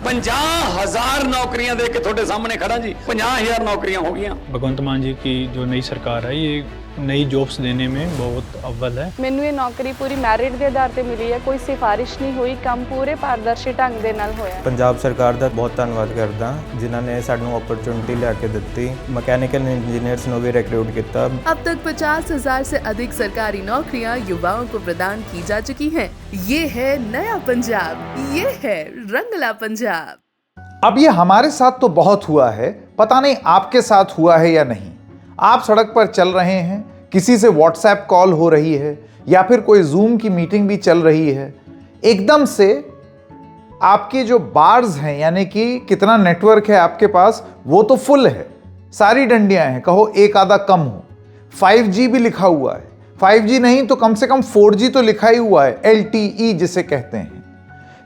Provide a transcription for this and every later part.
50,000 नौकरियां दे के थोड़े सामने खड़ा जी। 50,000 नौकरियां हो गई। भगवंत मान जी की जो नई सरकार है ये नई जॉब्स देने में बहुत अव्वल है। ਮੈਨੂੰ ਇਹ ਨੌਕਰੀ ਪੂਰੀ ਮੈਰਿਟ ਦੇ ਆਧਾਰ ਤੇ ਮਿਲੀ ਹੈ, ਕੋਈ ਸਿਫਾਰਿਸ਼ ਨਹੀਂ ਹੋਈ, ਕੰਮ ਪੂਰੇ ਪਾਰਦਰਸ਼ੀ ਢੰਗ ਦੇ ਨਾਲ ਹੋਇਆ। ਪੰਜਾਬ ਸਰਕਾਰ ਦਾ ਬਹੁਤ ਧੰਨਵਾਦ ਕਰਦਾ ਜਿਨ੍ਹਾਂ ਨੇ ਸਾਨੂੰ ਓਪਰਚੁਨਿਟੀ ਲਿਆ ਕੇ ਦਿੱਤੀ। ਮਕੈਨੀਕਲ ਇੰजीनियर्स ਨੂੰ ਵੀ रिक्रूट किया। अब तक 50,000 से अधिक सरकारी नौकरियां युवाओं को प्रदान की जा चुकी हैं। ये है नया पंजाब, ये है रंगला पंजाब। अब ये हमारे साथ तो बहुत हुआ है, पता नहीं आपके साथ हुआ है या नहीं। आप सड़क पर चल रहे हैं, किसी से व्हाट्सएप कॉल हो रही है या फिर कोई जूम की मीटिंग भी चल रही है, एकदम से आपके जो बार्स हैं यानी कि कितना नेटवर्क है आपके पास वो तो फुल है, सारी डंडियां हैं, कहो एक आधा कम हो। 5G भी लिखा हुआ है, 5G नहीं तो कम से कम 4G तो लिखा ही हुआ है, LTE जिसे कहते हैं।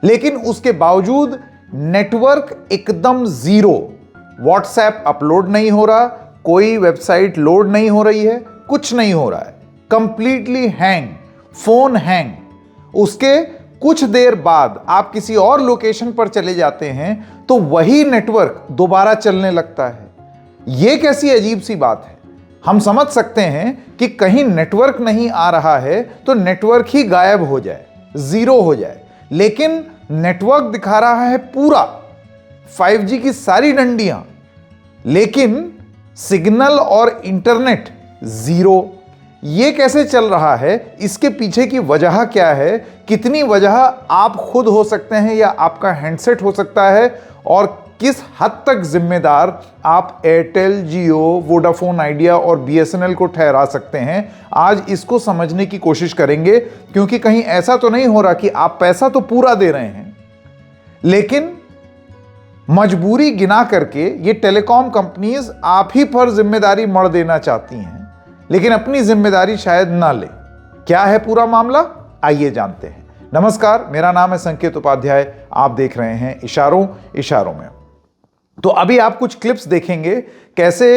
लेकिन उसके बावजूद नेटवर्क एकदम जीरो, व्हाट्सएप अपलोड नहीं हो रहा, कोई वेबसाइट लोड नहीं हो रही है, कुछ नहीं हो रहा है, कंप्लीटली हैंग, फोन हैंग। उसके कुछ देर बाद आप किसी और लोकेशन पर चले जाते हैं तो वही नेटवर्क दोबारा चलने लगता है। यह कैसी अजीब सी बात है। हम समझ सकते हैं कि कहीं नेटवर्क नहीं आ रहा है तो नेटवर्क ही गायब हो जाए, जीरो हो जाए, लेकिन नेटवर्क दिखा रहा है पूरा, 5G की सारी डंडियां, लेकिन सिग्नल और इंटरनेट जीरो। ये कैसे चल रहा है, इसके पीछे की वजह क्या है, कितनी वजह आप खुद हो सकते हैं या आपका हैंडसेट हो सकता है, और किस हद तक जिम्मेदार आप एयरटेल, जियो, वोडाफोन आइडिया और BSNL को ठहरा सकते हैं, आज इसको समझने की कोशिश करेंगे। क्योंकि कहीं ऐसा तो नहीं हो रहा कि आप पैसा तो पूरा दे रहे हैं लेकिन मजबूरी गिना करके ये टेलीकॉम कंपनीज आप ही पर जिम्मेदारी मढ़ देना चाहती हैं, लेकिन अपनी जिम्मेदारी शायद ना ले। क्या है पूरा मामला, आइए जानते हैं। नमस्कार, मेरा नाम है संकेत उपाध्याय, आप देख रहे हैं इशारों इशारों में। तो अभी आप कुछ क्लिप्स देखेंगे कैसे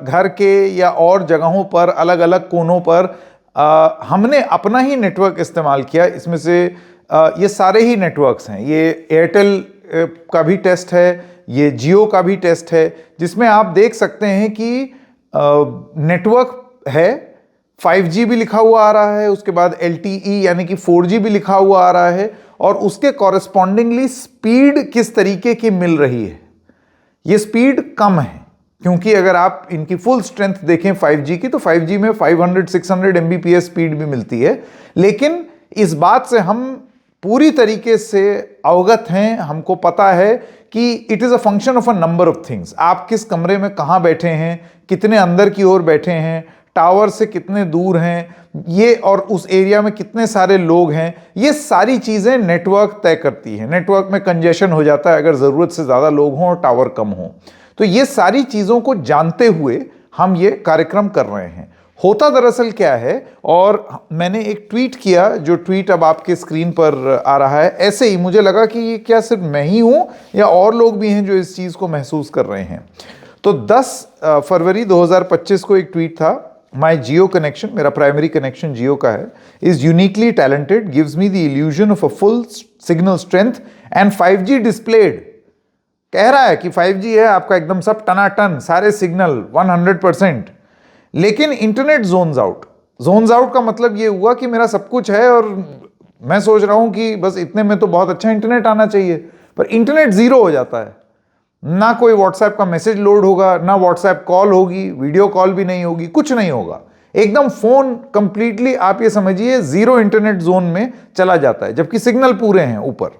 घर के या और जगहों पर अलग अलग कोनों पर हमने अपना ही नेटवर्क इस्तेमाल किया। इसमें से ये सारे ही नेटवर्क्स हैं, ये एयरटेल का भी टेस्ट है, ये जियो का भी टेस्ट है, जिसमें आप देख सकते हैं कि नेटवर्क है, 5G भी लिखा हुआ आ रहा है, उसके बाद LTE यानी कि 4G भी लिखा हुआ आ रहा है, और उसके कॉरेस्पॉन्डिंगली स्पीड किस तरीके की मिल रही है। ये स्पीड कम है, क्योंकि अगर आप इनकी फुल स्ट्रेंथ देखें 5G की, तो 5G में 500-600 Mbps स्पीड भी मिलती है। लेकिन इस बात से हम पूरी तरीके से अवगत हैं, हमको पता है कि it is a function of a number of things. आप किस कमरे में कहाँ बैठे हैं, कितने अंदर की ओर बैठे हैं, टावर से कितने दूर हैं, ये और उस एरिया में कितने सारे लोग हैं, ये सारी चीज़ें नेटवर्क तय करती हैं। नेटवर्क में कंजेशन हो जाता है अगर ज़रूरत से ज़्यादा लोग हों और टावर कम हों। तो ये सारी चीज़ों को जानते हुए हम ये कार्यक्रम कर रहे हैं। होता दरअसल क्या है, और मैंने एक ट्वीट किया, जो ट्वीट अब आपके स्क्रीन पर आ रहा है। ऐसे ही मुझे लगा कि ये क्या सिर्फ मैं ही हूँ या और लोग भी हैं जो इस चीज़ को महसूस कर रहे हैं। तो 10 फरवरी 2025 को एक ट्वीट था, माई जियो कनेक्शन, मेरा प्राइमरी कनेक्शन जियो का है, is uniquely talented, gives me the illusion of a full signal strength and 5G displayed. कह रहा है कि 5G है आपका एकदम सब टनाटन, सारे सिग्नल 100%, लेकिन internet zones out. Zones out का मतलब ये हुआ कि मेरा सब कुछ है और मैं सोच रहा हूं कि बस इतने में तो बहुत अच्छा इंटरनेट आना चाहिए, पर इंटरनेट जीरो हो जाता है। ना कोई व्हाट्सएप का मैसेज लोड होगा, ना व्हाट्सएप कॉल होगी, वीडियो कॉल भी नहीं होगी, कुछ नहीं होगा, एकदम फोन कंप्लीटली आप ये समझिए जीरो इंटरनेट जोन में चला जाता है, जबकि सिग्नल पूरे हैं ऊपर।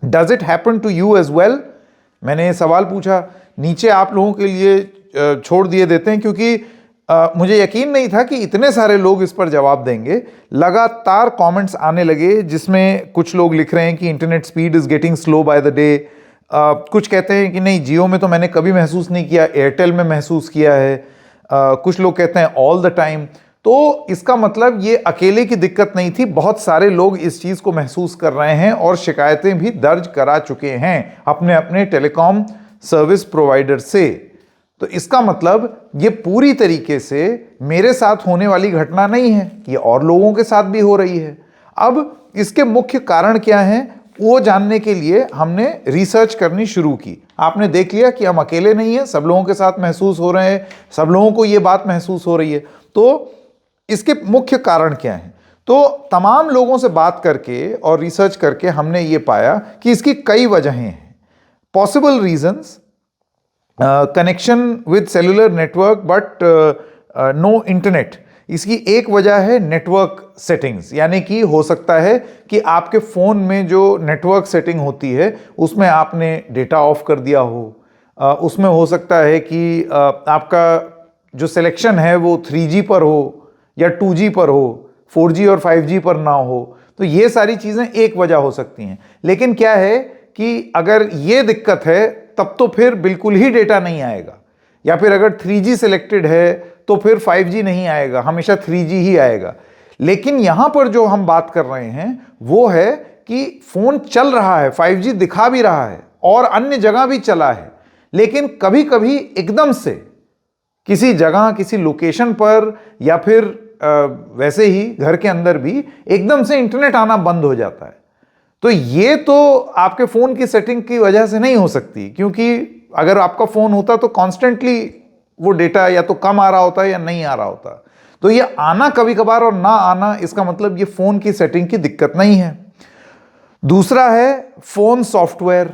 Does it happen to you as well? मैंने ये सवाल पूछा, नीचे आप लोगों के लिए छोड़ दिए देते हैं, क्योंकि मुझे यकीन नहीं था कि इतने सारे लोग इस पर जवाब देंगे। लगातार कमेंट्स आने लगे जिसमें कुछ लोग लिख रहे हैं कि internet speed is getting slow by the day, कुछ कहते हैं कि नहीं जियो में तो मैंने कभी महसूस नहीं किया, एयरटेल में महसूस किया है, कुछ लोग कहते हैं ऑल द टाइम। तो इसका मतलब ये अकेले की दिक्कत नहीं थी, बहुत सारे लोग इस चीज़ को महसूस कर रहे हैं और शिकायतें भी दर्ज करा चुके हैं अपने अपने टेलीकॉम सर्विस प्रोवाइडर से। तो इसका मतलब ये पूरी तरीके से मेरे साथ होने वाली घटना नहीं है, ये और लोगों के साथ भी हो रही है। अब इसके मुख्य कारण क्या हैं वो जानने के लिए हमने रिसर्च करनी शुरू की। आपने देख लिया कि हम अकेले नहीं हैं, सब लोगों के साथ महसूस हो रहे हैं, सब लोगों को ये बात महसूस हो रही है। तो इसके मुख्य कारण क्या हैं? तो तमाम लोगों से बात करके और रिसर्च करके हमने ये पाया कि इसकी कई वजहें हैं। Possible reasons: connection with cellular network but no internet. इसकी एक वजह है नेटवर्क सेटिंग्स, यानी कि हो सकता है कि आपके फ़ोन में जो नेटवर्क सेटिंग होती है उसमें आपने डेटा ऑफ कर दिया हो। उसमें हो सकता है कि आपका जो सिलेक्शन है वो 3G पर हो या 2G पर हो, 4G और 5G पर ना हो। तो ये सारी चीज़ें एक वजह हो सकती हैं। लेकिन क्या है कि अगर ये दिक्कत है तब तो फिर बिल्कुल ही डेटा नहीं आएगा, या फिर अगर 3G सिलेक्टेड है तो फिर 5G नहीं आएगा, हमेशा 3G ही आएगा। लेकिन यहां पर जो हम बात कर रहे हैं वो है कि फोन चल रहा है, 5G दिखा भी रहा है और अन्य जगह भी चला है, लेकिन कभी कभी एकदम से किसी जगह, किसी लोकेशन पर या फिर वैसे ही घर के अंदर भी एकदम से इंटरनेट आना बंद हो जाता है। तो ये तो आपके फोन की सेटिंग की वजह से नहीं हो सकती, क्योंकि अगर आपका फोन होता तो कॉन्स्टेंटली वो डेटा या तो कम आ रहा होता या नहीं आ रहा होता। तो ये आना कभी कभार और ना आना, इसका मतलब ये फोन की सेटिंग की दिक्कत नहीं है। दूसरा है फोन सॉफ्टवेयर।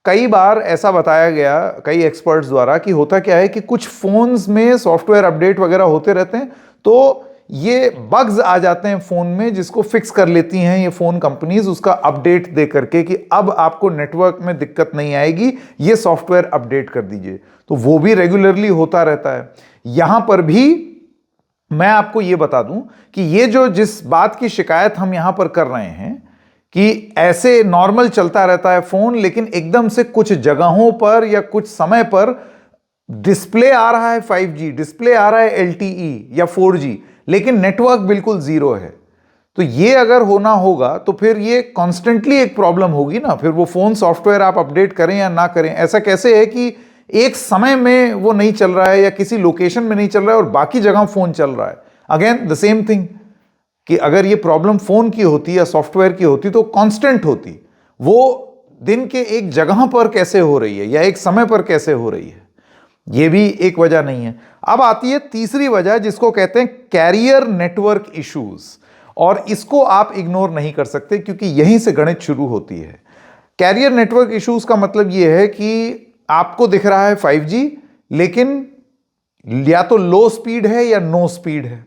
कई बार ऐसा बताया गया कई एक्सपर्ट्स द्वारा कि होता क्या है कि कुछ फोन्स में सॉफ्टवेयर अपडेट वगैरह होते रहते हैं, तो ये बग्स आ जाते हैं फोन में जिसको फिक्स कर लेती हैं ये फोन कंपनीज उसका अपडेट दे करके कि अब आपको नेटवर्क में दिक्कत नहीं आएगी, ये सॉफ्टवेयर अपडेट कर दीजिए। तो वो भी रेगुलरली होता रहता है। यहां पर भी मैं आपको ये बता दूं कि ये जो जिस बात की शिकायत हम यहां पर कर रहे हैं कि ऐसे नॉर्मल चलता रहता है फोन, लेकिन एकदम से कुछ जगहों पर या कुछ समय पर डिस्प्ले आ रहा है 5G, डिस्प्ले आ रहा है LTE या 4G, लेकिन नेटवर्क बिल्कुल जीरो है। तो ये अगर होना होगा तो फिर ये कॉन्स्टेंटली एक प्रॉब्लम होगी ना। फिर वो फोन सॉफ्टवेयर आप अपडेट करें या ना करें, ऐसा कैसे है कि एक समय में वो नहीं चल रहा है या किसी लोकेशन में नहीं चल रहा है और बाकी जगह फोन चल रहा है। अगेन द सेम थिंग कि अगर ये प्रॉब्लम फोन की होती या सॉफ्टवेयर की होती तो कांस्टेंट होती। वो दिन के एक जगह पर कैसे हो रही है या एक समय पर कैसे हो रही है, ये भी एक वजह नहीं है। अब आती है तीसरी वजह जिसको कहते हैं कैरियर नेटवर्क इश्यूज, और इसको आप इग्नोर नहीं कर सकते क्योंकि यहीं से गणित शुरू होती है। कैरियर नेटवर्क इश्यूज का मतलब यह है कि आपको दिख रहा है 5G, लेकिन या तो लो स्पीड है या नो स्पीड है।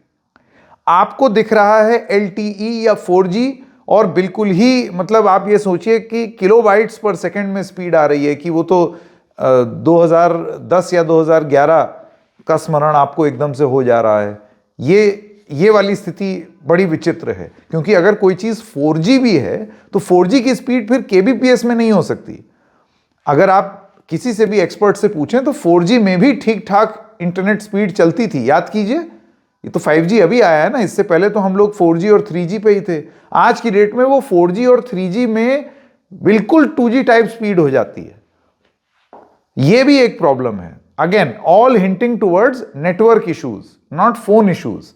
आपको दिख रहा है LTE या 4G और बिल्कुल ही मतलब आप ये सोचिए कि किलोबाइट्स पर सेकंड में स्पीड आ रही है कि वो तो 2010 या 2011 का स्मरण आपको एकदम से हो जा रहा है। ये वाली स्थिति बड़ी विचित्र है, क्योंकि अगर कोई चीज़ 4G भी है तो 4G की स्पीड फिर kbps में नहीं हो सकती। अगर आप किसी से भी एक्सपर्ट से पूछें तो 4G में भी ठीक ठाक इंटरनेट स्पीड चलती थी। याद कीजिए, ये तो 5G अभी आया है ना, इससे पहले तो हम लोग 4G और 3G पे ही थे। आज की डेट में वो 4G और 3G में बिल्कुल 2G टाइप स्पीड हो जाती है। ये भी एक प्रॉब्लम है। Again all hinting towards network issues, not phone issues,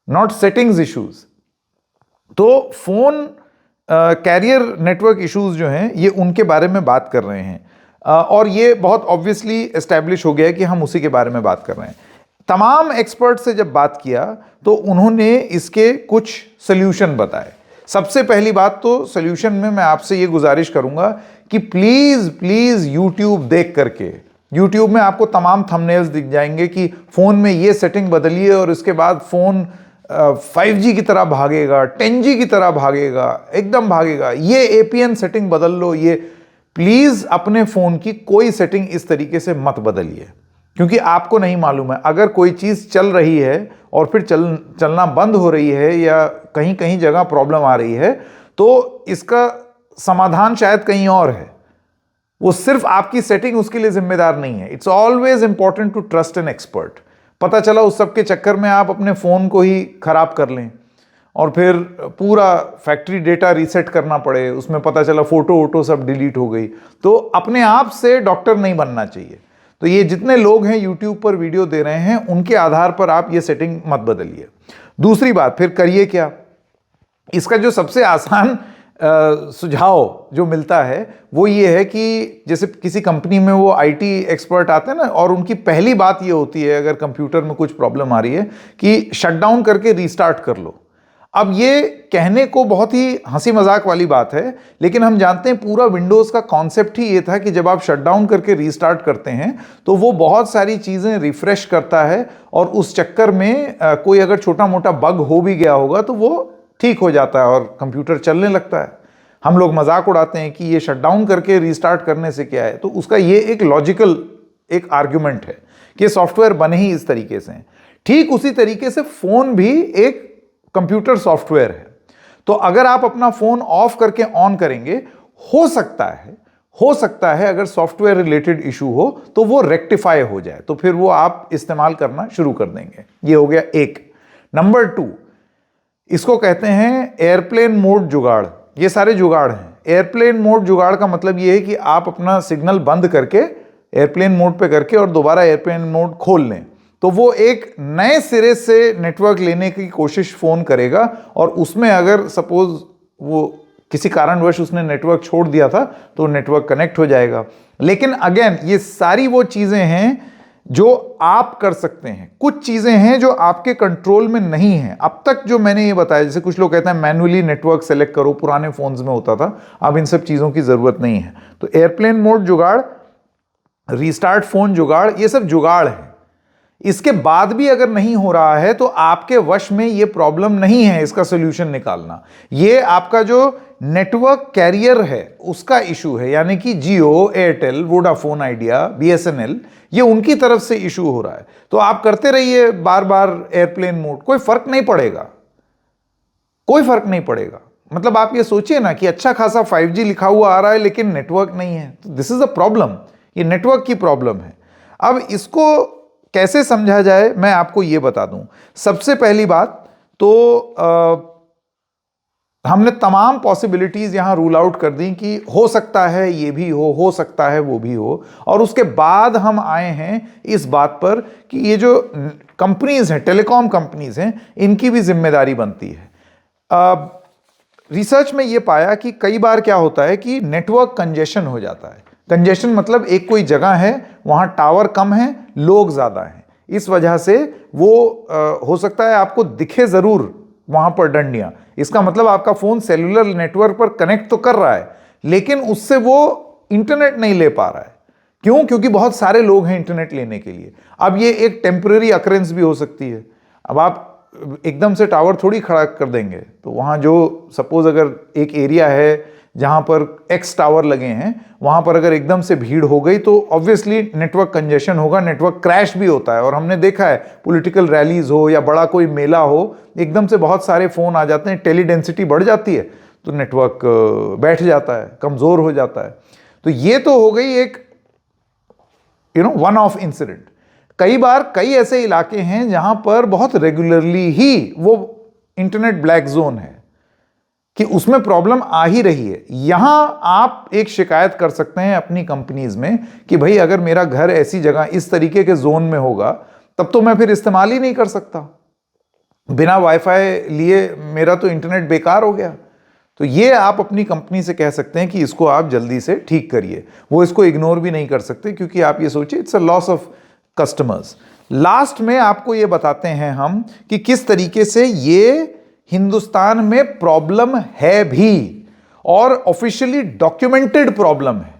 not settings issues. तो फोन कैरियर नेटवर्क इश्यूज जो हैं ये उनके बारे में बात कर रहे हैं, और ये बहुत ऑब्वियसली एस्टैब्लिश हो गया कि हम उसी के बारे में बात कर रहे हैं। तमाम एक्सपर्ट से जब बात किया तो उन्होंने इसके कुछ सल्यूशन बताए। सबसे पहली बात तो सल्यूशन में मैं आपसे ये गुजारिश करूंगा कि प्लीज YouTube देख करके, YouTube में आपको तमाम थंबनेल्स दिख जाएंगे कि फोन में ये सेटिंग बदलिए और इसके बाद फोन 5G की तरह भागेगा, 10G की तरह भागेगा, एकदम भागेगा, ये APN सेटिंग बदल लो। ये प्लीज अपने फोन की कोई सेटिंग इस तरीके से मत बदलिए, क्योंकि आपको नहीं मालूम है अगर कोई चीज चल रही है और फिर चलना बंद हो रही है या कहीं कहीं जगह प्रॉब्लम आ रही है तो इसका समाधान शायद कहीं और है। वो सिर्फ आपकी सेटिंग उसके लिए जिम्मेदार नहीं है। It's always important to trust an expert. पता चला उस सब के चक्कर में आप अपने फोन को ही खराब कर लें और फिर पूरा फैक्ट्री डेटा रीसेट करना पड़े, उसमें पता चला फोटो वोटो सब डिलीट हो गई। तो अपने आप से डॉक्टर नहीं बनना चाहिए। तो ये जितने लोग हैं YouTube पर वीडियो दे रहे हैं उनके आधार पर आप ये सेटिंग मत बदलिए। दूसरी बात, फिर करिए क्या? इसका जो सबसे आसान सुझाव जो मिलता है वो ये है कि जैसे किसी कंपनी में वो आईटी एक्सपर्ट आते हैं ना, और उनकी पहली बात ये होती है अगर कंप्यूटर में कुछ प्रॉब्लम आ रही है कि शटडाउन करके रीस्टार्ट कर लो। अब ये कहने को बहुत ही हंसी मजाक वाली बात है, लेकिन हम जानते हैं पूरा विंडोज़ का कॉन्सेप्ट ही ये था कि जब आप शटडाउन करके रीस्टार्ट करते हैं तो वो बहुत सारी चीज़ें रिफ्रेश करता है, और उस चक्कर में कोई अगर छोटा मोटा बग हो भी गया होगा तो वो ठीक हो जाता है और कंप्यूटर चलने लगता है। हम लोग मजाक उड़ाते हैं कि ये शटडाउन करके रीस्टार्ट करने से क्या है, तो उसका ये एक लॉजिकल एक आर्ग्यूमेंट है कि सॉफ्टवेयर बने ही इस तरीके से हैं। ठीक उसी तरीके से फ़ोन भी एक कंप्यूटर सॉफ्टवेयर है। तो अगर आप अपना फ़ोन ऑफ करके ऑन करेंगे, हो सकता है अगर सॉफ्टवेयर रिलेटेड इशू हो तो वो रेक्टिफाई हो जाए, तो फिर वो आप इस्तेमाल करना शुरू कर देंगे। ये हो गया एक। नंबर 2, इसको कहते हैं एयरप्लेन मोड जुगाड़। ये सारे जुगाड़ हैं। एयरप्लेन मोड जुगाड़ का मतलब ये है कि आप अपना सिग्नल बंद करके एयरप्लेन मोड पे करके और दोबारा एयरप्लेन मोड खोल लें, तो वो एक नए सिरे से नेटवर्क लेने की कोशिश फ़ोन करेगा, और उसमें अगर सपोज वो किसी कारणवश उसने नेटवर्क छोड़ दिया था तो नेटवर्क कनेक्ट हो जाएगा। लेकिन अगेन ये सारी वो चीज़ें हैं जो आप कर सकते हैं। कुछ चीज़ें हैं जो आपके कंट्रोल में नहीं हैं। अब तक जो मैंने ये बताया, जैसे कुछ लोग कहते हैं मैन्युअली नेटवर्क सेलेक्ट करो, पुराने फ़ोन्स में होता था, अब इन सब चीज़ों की ज़रूरत नहीं है। तो एयरप्लेन मोड जुगाड़, रीस्टार्ट फ़ोन जुगाड़, ये सब जुगाड़ हैं। इसके बाद भी अगर नहीं हो रहा है तो आपके वश में ये प्रॉब्लम नहीं है इसका सोल्यूशन निकालना। ये आपका जो नेटवर्क कैरियर है उसका इशू है, यानी कि जियो, एयरटेल, वोडाफोन आइडिया, बीएसएनएल, ये उनकी तरफ से इशू हो रहा है। तो आप करते रहिए बार बार एयरप्लेन मोड, कोई फर्क नहीं पड़ेगा। मतलब आप ये सोचिए ना कि अच्छा खासा 5G लिखा हुआ आ रहा है लेकिन नेटवर्क नहीं है, तो दिस इज अ प्रॉब्लम। ये नेटवर्क की प्रॉब्लम है। अब इसको कैसे समझा जाए मैं आपको ये बता दूं। सबसे पहली बात तो हमने तमाम पॉसिबिलिटीज यहां रूल आउट कर दी कि हो सकता है ये भी हो सकता है वो भी हो, और उसके बाद हम आए हैं इस बात पर कि ये जो कंपनीज हैं, टेलीकॉम कंपनीज हैं, इनकी भी जिम्मेदारी बनती है। रिसर्च में ये पाया कि कई बार क्या होता है कि नेटवर्क कंजेशन हो जाता है। कंजेशन मतलब एक कोई जगह है, वहाँ टावर कम है, लोग ज़्यादा हैं, इस वजह से वो हो सकता है आपको दिखे ज़रूर वहाँ पर डंडियाँ। इसका मतलब आपका फ़ोन सेलुलर नेटवर्क पर कनेक्ट तो कर रहा है लेकिन उससे वो इंटरनेट नहीं ले पा रहा है। क्यों? क्योंकि बहुत सारे लोग हैं इंटरनेट लेने के लिए। अब ये एक टेम्परेरी अकरेंस भी हो सकती है। अब आप एकदम से टावर थोड़ी खड़ा कर देंगे, तो वहाँ जो सपोज अगर एक एरिया है जहाँ पर X टावर लगे हैं, वहाँ पर अगर एकदम से भीड़ हो गई तो ऑब्वियसली नेटवर्क कंजेशन होगा, नेटवर्क क्रैश भी होता है। और हमने देखा है पॉलिटिकल रैलीज हो या बड़ा कोई मेला हो, एकदम से बहुत सारे फ़ोन आ जाते हैं, टेली डेंसिटी बढ़ जाती है तो नेटवर्क बैठ जाता है, कमज़ोर हो जाता है। तो ये तो हो गई एक वन ऑफ इंसिडेंट। कई बार कई ऐसे इलाके हैं जहाँ पर बहुत रेगुलरली ही वो इंटरनेट ब्लैक जोन है कि उसमें प्रॉब्लम आ ही रही है। यहां आप एक शिकायत कर सकते हैं अपनी कंपनीज में कि भाई अगर मेरा घर ऐसी जगह इस तरीके के जोन में होगा तब तो मैं फिर इस्तेमाल ही नहीं कर सकता, बिना वाईफाई लिए मेरा तो इंटरनेट बेकार हो गया। तो ये आप अपनी कंपनी से कह सकते हैं कि इसको आप जल्दी से ठीक करिए। वो इसको इग्नोर भी नहीं कर सकते क्योंकि आप ये सोचिए it's a loss of customers. Last में आपको ये बताते हैं हम कि किस तरीके से ये हिंदुस्तान में प्रॉब्लम है भी और ऑफिशियली डॉक्यूमेंटेड प्रॉब्लम है।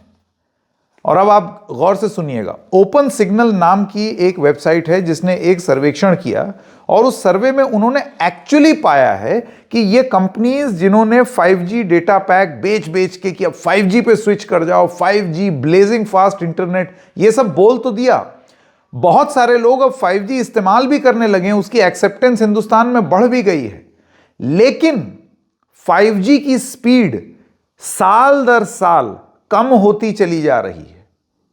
और अब आप गौर से सुनिएगा। ओपन सिग्नल नाम की एक वेबसाइट है जिसने एक सर्वेक्षण किया और उस सर्वे में उन्होंने एक्चुअली पाया है कि ये कंपनीज जिन्होंने 5G डेटा पैक बेच के कि अब 5G पे स्विच कर जाओ, 5G ब्लेजिंग फास्ट इंटरनेट, ये सब बोल तो दिया, बहुत सारे लोग अब 5G इस्तेमाल भी करने लगे हैं, उसकी एक्सेप्टेंस हिंदुस्तान में बढ़ भी गई है, लेकिन 5G की स्पीड साल दर साल कम होती चली जा रही है।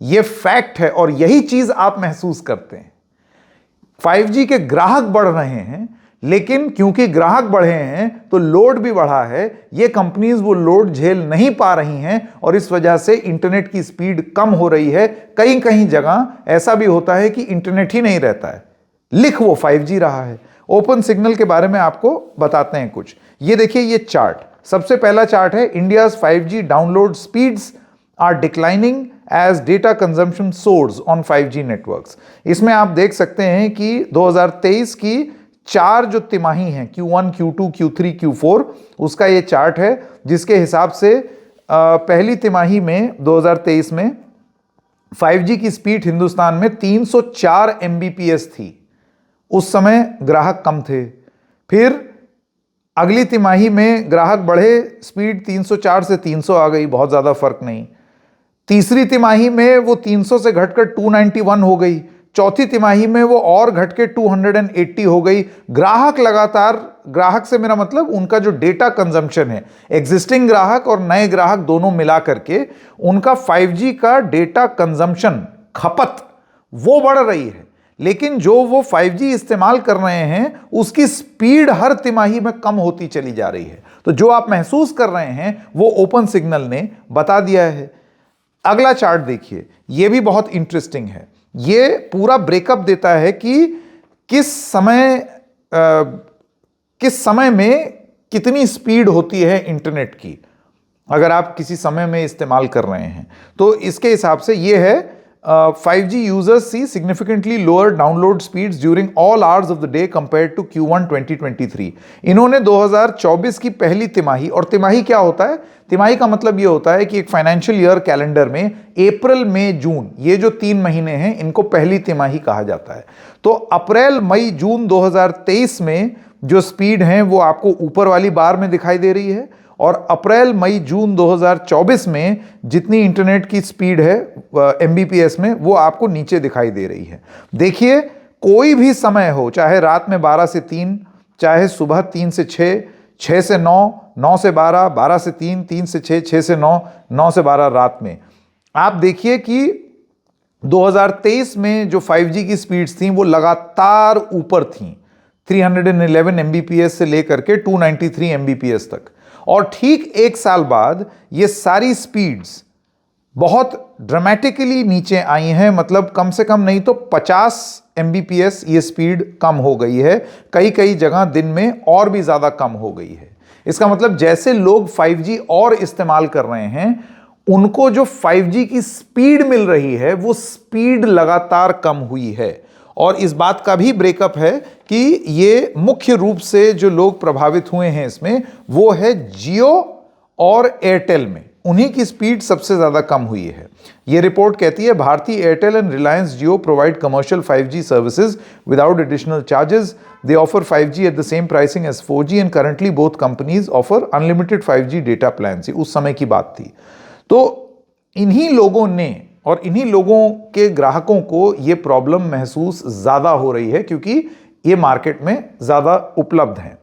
यह फैक्ट है और यही चीज आप महसूस करते हैं। 5G के ग्राहक बढ़ रहे हैं, लेकिन क्योंकि ग्राहक बढ़े हैं तो लोड भी बढ़ा है। ये कंपनीज वो लोड झेल नहीं पा रही हैं और इस वजह से इंटरनेट की स्पीड कम हो रही है। कहीं कहीं जगह ऐसा भी होता है कि इंटरनेट ही नहीं रहता है, लिख वो 5G रहा है। ओपन सिग्नल के बारे में आपको बताते हैं कुछ। ये देखिए, ये चार्ट सबसे पहला चार्ट है India's 5G download speeds are declining as data consumption soars on 5G networks. इसमें आप देख सकते हैं कि 2023 की 4 जो तिमाही हैं Q1, Q2, Q3, Q4 उसका ये चार्ट है, जिसके हिसाब से पहली तिमाही में 2023 में 5G की स्पीड हिंदुस्तान में 304 Mbps थी। उस समय ग्राहक कम थे। फिर अगली तिमाही में ग्राहक बढ़े, स्पीड 304 से 300 आ गई, बहुत ज़्यादा फर्क नहीं। तीसरी तिमाही में वो 300 से घटकर 291 हो गई। चौथी तिमाही में वो और घट के 280 हो गई। ग्राहक लगातार, ग्राहक से मेरा मतलब उनका जो डेटा कंजम्पशन है, एग्जिस्टिंग ग्राहक और नए ग्राहक दोनों मिला करके उनका 5G का डेटा कंजम्पशन, खपत, वो बढ़ रही है। लेकिन जो वो 5G इस्तेमाल कर रहे हैं उसकी स्पीड हर तिमाही में कम होती चली जा रही है। तो जो आप महसूस कर रहे हैं वो ओपन सिग्नल ने बता दिया है। अगला चार्ट देखिए, ये भी बहुत इंटरेस्टिंग है। ये पूरा ब्रेकअप देता है कि किस समय में कितनी स्पीड होती है इंटरनेट की, अगर आप किसी समय में इस्तेमाल कर रहे हैं। तो इसके हिसाब से ये है 5G users see significantly lower download speeds during all hours of the day compared to Q1 2023। इन्होंने 2024 की पहली तिमाही, और तिमाही क्या होता है? तिमाही का मतलब ये होता है कि एक फाइनेंशियल ईयर कैलेंडर में अप्रैल, मई, जून, ये जो 3 महीने हैं इनको पहली तिमाही कहा जाता है। तो अप्रैल, मई, जून 2023 में जो स्पीड है वो आपको ऊपर वाली बार में दिखाई दे रही है, और अप्रैल, मई, जून 2024 में जितनी इंटरनेट की स्पीड है Mbps में, वो आपको नीचे दिखाई दे रही है। देखिए, कोई भी समय हो, चाहे रात में 12 से 3, चाहे सुबह 3 से 6, 6 से 9, 9 से 12, 12 से 3, 3 से 6, 6 से 9, 9 से 12 रात में, आप देखिए कि 2023 में जो 5G की स्पीड्स थी वो लगातार ऊपर थी, 311 Mbps से लेकर के 293 Mbps तक। और ठीक 1 साल बाद ये सारी स्पीड्स बहुत ड्रामेटिकली नीचे आई हैं, मतलब कम से कम नहीं तो 50 Mbps ये स्पीड कम हो गई है। कई कई जगह दिन में और भी ज़्यादा कम हो गई है। इसका मतलब जैसे लोग 5G और इस्तेमाल कर रहे हैं, उनको जो 5G की स्पीड मिल रही है वो स्पीड लगातार कम हुई है। और इस बात का भी ब्रेकअप है कि ये मुख्य रूप से जो लोग प्रभावित हुए हैं इसमें, वो है जियो और एयरटेल में, उन्हीं की स्पीड सबसे ज्यादा कम हुई है। ये रिपोर्ट कहती है Bharti Airtel and Reliance Jio provide commercial 5G services without additional charges. They offer 5G at the same pricing as 4G and currently both companies offer unlimited 5G data plan. उस समय की बात थी। तो इन्हीं लोगों ने और इन्हीं लोगों के ग्राहकों को ये प्रॉब्लम महसूस ज्यादा हो रही है, क्योंकि ये मार्केट में ज्यादा उपलब्ध हैं।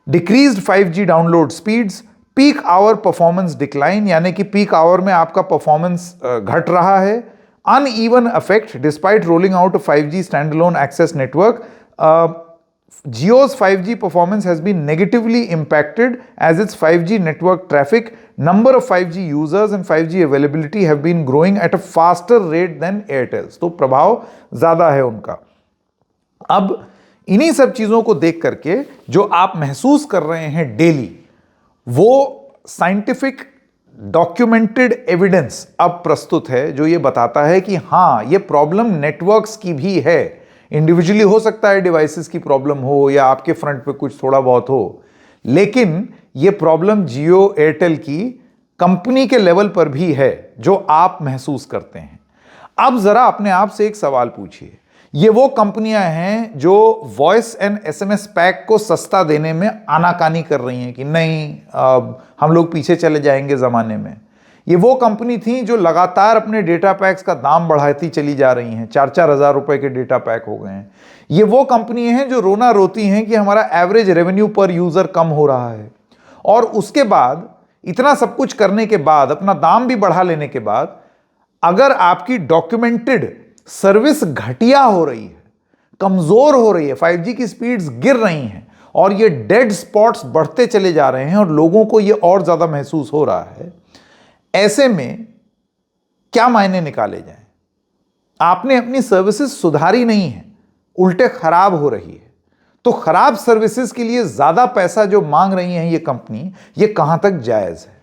Decreased 5G download speeds, peak hour performance decline, यानी कि पीक आवर में आपका परफॉर्मेंस घट रहा है। Uneven effect despite rolling out 5G standalone access network, Jio's 5G performance has been negatively impacted as its 5G network traffic, number of 5G users and 5G availability have been growing at a faster rate than Airtel's। तो प्रभाव ज़्यादा है उनका। अब इन्हीं सब चीज़ों को देख करके जो आप महसूस कर रहे हैं डेली, वो साइंटिफिक डॉक्यूमेंटेड एविडेंस अब प्रस्तुत है जो ये बताता है कि हाँ, ये प्रॉब्लम नेटवर्क्स की भी है। इंडिविजुअली हो सकता है डिवाइसेस की प्रॉब्लम हो या आपके फ्रंट पे कुछ थोड़ा बहुत हो, लेकिन ये प्रॉब्लम जियो एयरटेल की कंपनी के लेवल पर भी है जो आप महसूस करते हैं। अब जरा अपने आप से एक सवाल पूछिए, ये वो कंपनियां हैं जो वॉइस एंड SMS पैक को सस्ता देने में आनाकानी कर रही हैं कि नहीं, हम लोग पीछे चले जाएंगे ज़माने में। ये वो कंपनी थी जो लगातार अपने डेटा पैक्स का दाम बढ़ाती चली जा रही हैं, 4-4 हज़ार रुपए के डेटा पैक हो गए हैं। ये वो कंपनी हैं जो रोना रोती हैं कि हमारा एवरेज रेवेन्यू पर यूज़र कम हो रहा है, और उसके बाद इतना सब कुछ करने के बाद, अपना दाम भी बढ़ा लेने के बाद, अगर आपकी डॉक्यूमेंटेड सर्विस घटिया हो रही है, कमज़ोर हो रही है, 5G की स्पीड्स गिर रही हैं और ये डेड स्पॉट्स बढ़ते चले जा रहे हैं और लोगों को ये और ज़्यादा महसूस हो रहा है, ऐसे में क्या मायने निकाले जाएं? आपने अपनी सर्विसेज सुधारी नहीं है, उल्टे खराब हो रही है, तो खराब सर्विसेज के लिए ज्यादा पैसा जो मांग रही हैं ये कंपनी, ये कहां तक जायज है?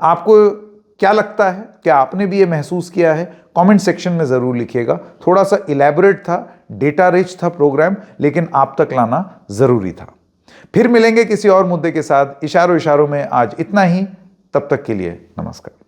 आपको क्या लगता है? क्या आपने भी ये महसूस किया है? कमेंट सेक्शन में जरूर लिखिएगा। थोड़ा सा इलैबोरेट था, डेटा रिच था प्रोग्राम, लेकिन आप तक लाना जरूरी था। फिर मिलेंगे किसी और मुद्दे के साथ। इशारों इशारों में आज इतना ही। तब तक के लिए नमस्कार।